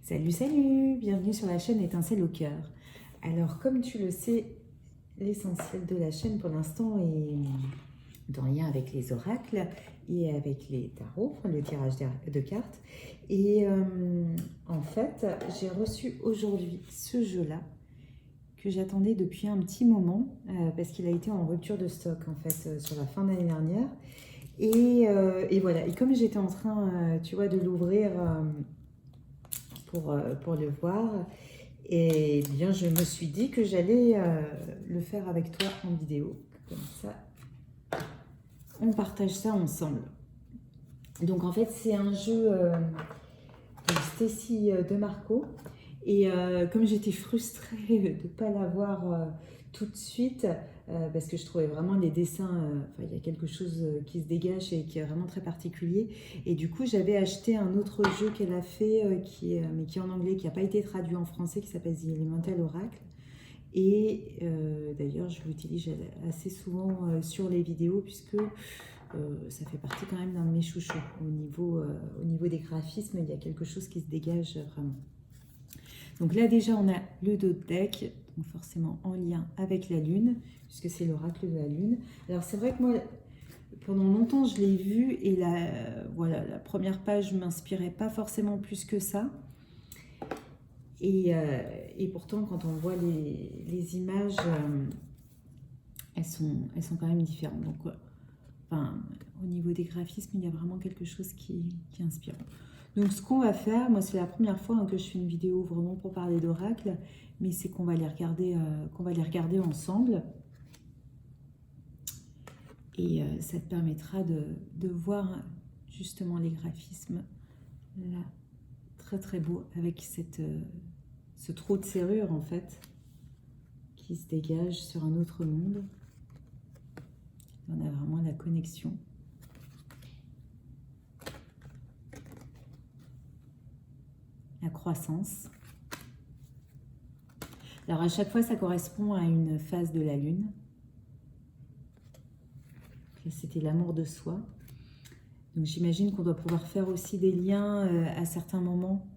Salut, salut! Bienvenue sur la chaîne Étincelle au cœur. Alors, comme tu le sais, l'essentiel de la chaîne pour l'instant est en lien avec les oracles et avec les tarots, le tirage de cartes. Et en fait, j'ai reçu aujourd'hui ce jeu-là que j'attendais depuis un petit moment parce qu'il a été en rupture de stock en fait sur la fin de l'année dernière. Et voilà, et comme j'étais en train, tu vois, de l'ouvrir pour le voir, et bien je me suis dit que j'allais le faire avec toi en vidéo. Comme ça, on partage ça ensemble. Donc en fait, c'est un jeu de Stacy DeMarco. Et comme j'étais frustrée de ne pas l'avoir tout de suite, parce que je trouvais vraiment les dessins, il y a quelque chose qui se dégage et qui est vraiment très particulier. Et du coup, j'avais acheté un autre jeu qu'elle a fait, mais qui est en anglais, qui n'a pas été traduit en français, qui s'appelle The Elemental Oracle. Et d'ailleurs, je l'utilise assez souvent sur les vidéos, puisque ça fait partie quand même d'un de mes chouchous. Au niveau des graphismes, il y a quelque chose qui se dégage vraiment. Donc là déjà on a le dos de deck, donc forcément en lien avec la lune, puisque c'est l'oracle de la lune. Alors c'est vrai que moi, pendant longtemps je l'ai vu et voilà, la première page ne m'inspirait pas forcément plus que ça. Et pourtant quand on voit les images, elles sont quand même différentes. Donc au niveau des graphismes, il y a vraiment quelque chose qui inspire. Donc ce qu'on va faire, moi c'est la première fois que je fais une vidéo vraiment pour parler d'oracle, mais c'est qu'on va les regarder ensemble. Et ça te permettra de voir justement les graphismes là, très très beau, avec ce trou de serrure en fait, qui se dégage sur un autre monde. On a vraiment la connexion. La croissance. Alors à chaque fois, ça correspond à une phase de la lune. C'était l'amour de soi. Donc j'imagine qu'on doit pouvoir faire aussi des liens à certains moments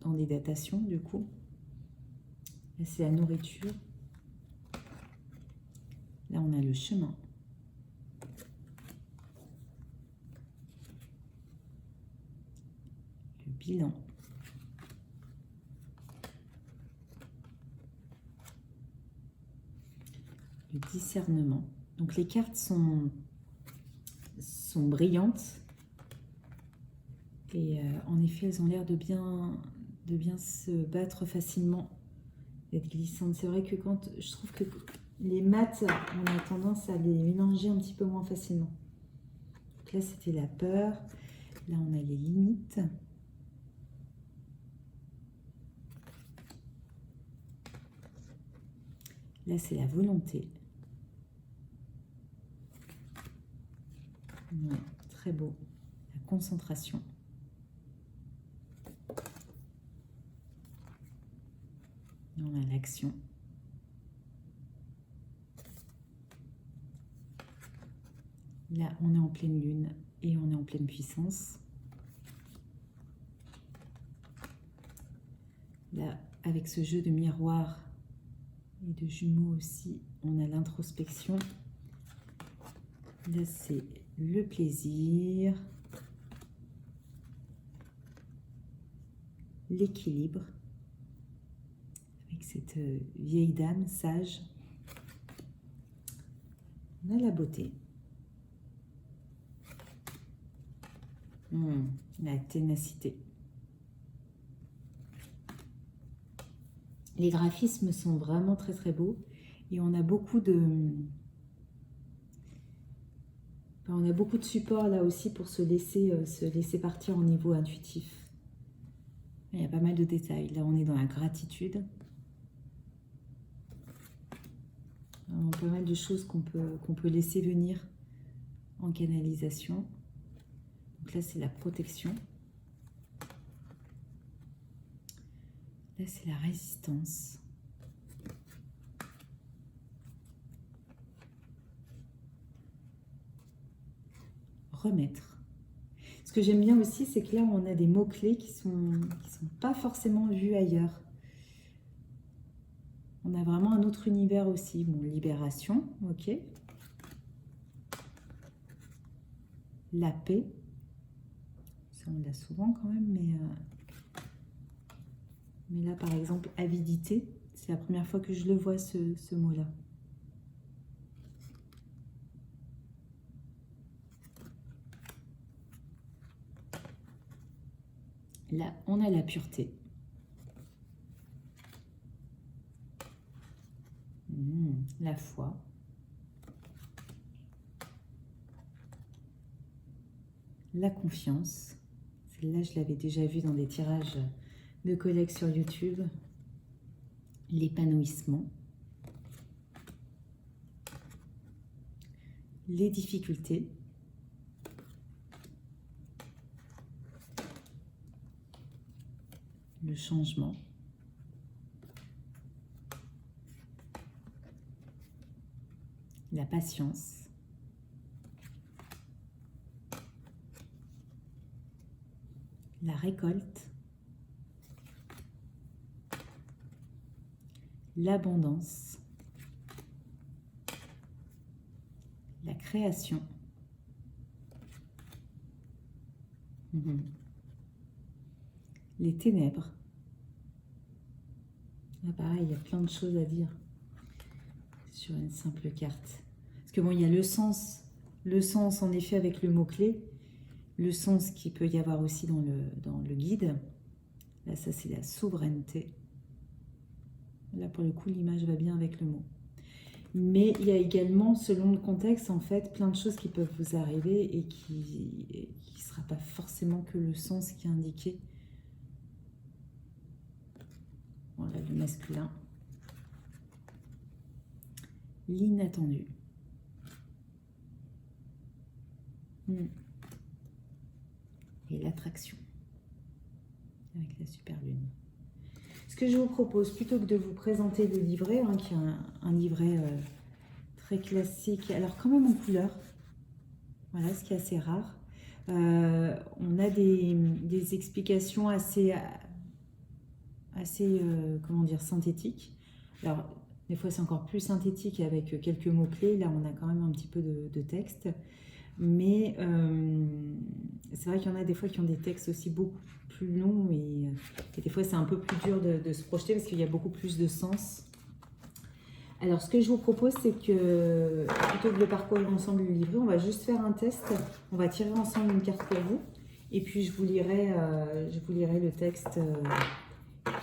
dans des datations du coup. Là c'est la nourriture. Là on a le chemin. Le bilan. Le discernement. Donc les cartes sont brillantes et en effet elles ont l'air de bien se battre facilement, d'être glissantes. C'est vrai que quand je trouve que les maths, on a tendance à les mélanger un petit peu moins facilement. Donc là c'était la peur, là on a les limites. Là c'est la volonté. Ouais, très beau. La concentration. On a l'action. Là, on est en pleine lune et on est en pleine puissance. Là, avec ce jeu de miroir et de jumeaux aussi, on a l'introspection. Là, c'est le plaisir, l'équilibre, avec cette vieille dame sage. On a la beauté. La ténacité. Les graphismes sont vraiment très très beaux et on a beaucoup de support là aussi pour se laisser partir au niveau intuitif. Il y a pas mal de détails. Là, on est dans la gratitude. Pas mal de choses qu'on peut laisser venir en canalisation. Donc là, c'est la protection. Là, c'est la résistance. Remettre. Ce que j'aime bien aussi, c'est que là, on a des mots-clés qui sont pas forcément vus ailleurs. On a vraiment un autre univers aussi. Bon, libération, ok. La paix. Ça, on l'a souvent quand même, mais là, par exemple, avidité, c'est la première fois que je le vois, ce mot-là. Là, on a la pureté. La foi. La confiance. Celle-là, je l'avais déjà vue dans des tirages de collègues sur YouTube. L'épanouissement. Les difficultés. Le changement. La patience. La récolte. L'abondance. La création. Les ténèbres. Là, pareil, il y a plein de choses à dire sur une simple carte. Parce que bon, il y a le sens en effet avec le mot-clé, le sens qu'il peut y avoir aussi dans le guide. Là, ça, c'est la souveraineté. Là, pour le coup, l'image va bien avec le mot. Mais il y a également, selon le contexte, en fait, plein de choses qui peuvent vous arriver et qui ne sera pas forcément que le sens qui est indiqué. Voilà, le masculin. L'inattendu. Et l'attraction. Avec la super lune. Ce que je vous propose, plutôt que de vous présenter le livret, hein, qui est un livret très classique, alors quand même en couleur, voilà, ce qui est assez rare. On a des explications assez comment dire, synthétiques. Alors, des fois, c'est encore plus synthétique avec quelques mots-clés. Là, on a quand même un petit peu de texte. Mais c'est vrai qu'il y en a des fois qui ont des textes aussi beaucoup plus longs et des fois, c'est un peu plus dur de se projeter parce qu'il y a beaucoup plus de sens. Alors, ce que je vous propose, c'est que plutôt que de parcourir ensemble le livret, on va juste faire un test. On va tirer ensemble une carte pour vous. Et puis, je vous lirai le texte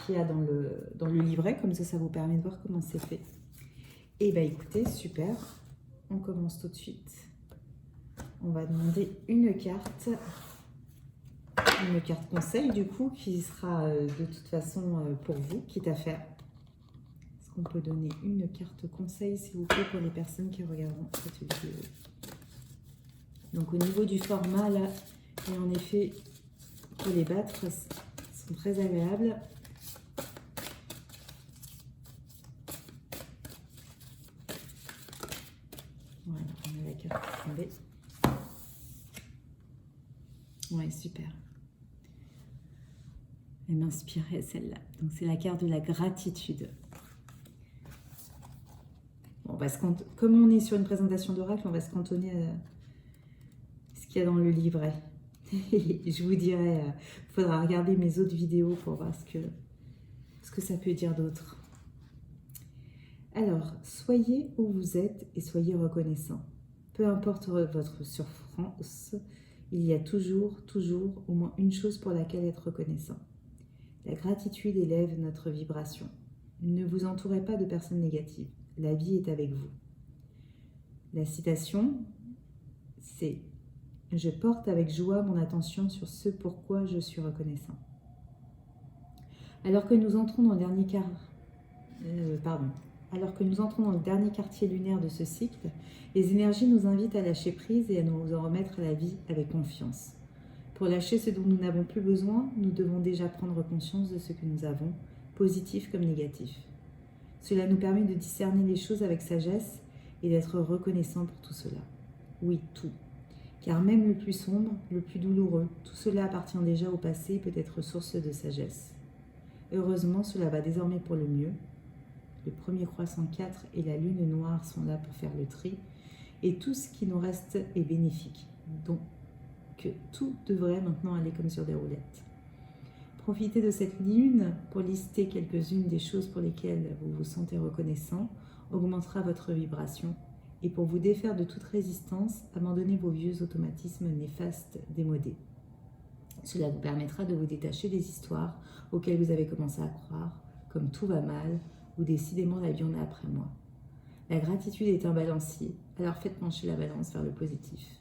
qu'il y a dans le livret. Comme ça vous permet de voir comment c'est fait. Et bien, écoutez, super. On commence tout de suite. On va demander une carte conseil, du coup, qui sera de toute façon pour vous, quitte à faire. Est-ce qu'on peut donner une carte conseil, s'il vous plaît, pour les personnes qui regarderont cette vidéo? Donc, au niveau du format, là, et en effet, pour les battre, sont très agréables. Voilà, on a la carte tombée. Ouais, super. Elle m'inspirait celle-là. Donc, c'est la carte de la gratitude. Bon, comme on est sur une présentation d'oracle, on va se cantonner à ce qu'il y a dans le livret. Je vous dirai, il faudra regarder mes autres vidéos pour voir ce que ça peut dire d'autre. Alors, soyez où vous êtes et soyez reconnaissant. Peu importe votre souffrance, il y a toujours au moins une chose pour laquelle être reconnaissant. La gratitude élève notre vibration. Ne vous entourez pas de personnes négatives. La vie est avec vous. La citation, c'est « Je porte avec joie mon attention sur ce pourquoi je suis reconnaissant ». Alors que nous entrons dans le dernier quartier lunaire de ce cycle, les énergies nous invitent à lâcher prise et à nous en remettre à la vie avec confiance. Pour lâcher ce dont nous n'avons plus besoin, nous devons déjà prendre conscience de ce que nous avons, positif comme négatif. Cela nous permet de discerner les choses avec sagesse et d'être reconnaissant pour tout cela. Oui, tout. Car même le plus sombre, le plus douloureux, tout cela appartient déjà au passé et peut être source de sagesse. Heureusement, cela va désormais pour le mieux. Le premier croissant 4 et la lune noire sont là pour faire le tri, et tout ce qui nous reste est bénéfique. Donc, tout devrait maintenant aller comme sur des roulettes. Profitez de cette lune pour lister quelques-unes des choses pour lesquelles vous vous sentez reconnaissant, augmentera votre vibration, et pour vous défaire de toute résistance, abandonnez vos vieux automatismes néfastes démodés. Cela vous permettra de vous détacher des histoires auxquelles vous avez commencé à croire, comme tout va mal, ou décidément la vie en a après moi. La gratitude est un balancier, alors faites pencher la balance vers le positif.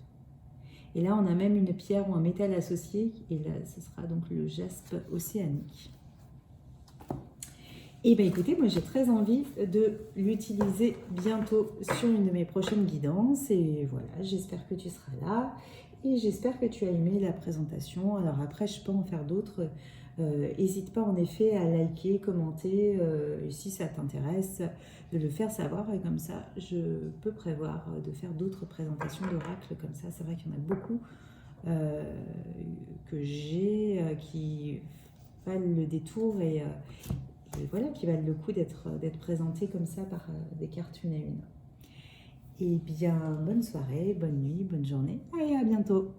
Et là, on a même une pierre ou un métal associé, et là, ce sera donc le jaspe océanique. Et bien écoutez, moi j'ai très envie de l'utiliser bientôt sur une de mes prochaines guidances. Et voilà, j'espère que tu seras là. Et j'espère que tu as aimé la présentation. Alors après, je peux en faire d'autres. N'hésite pas en effet à liker, commenter, si ça t'intéresse, de le faire savoir. Et comme ça, je peux prévoir de faire d'autres présentations d'oracles comme ça. C'est vrai qu'il y en a beaucoup que j'ai qui valent le détour et voilà, qui valent le coup d'être présentés comme ça par des cartes une à une. Et bien, bonne soirée, bonne nuit, bonne journée et à bientôt.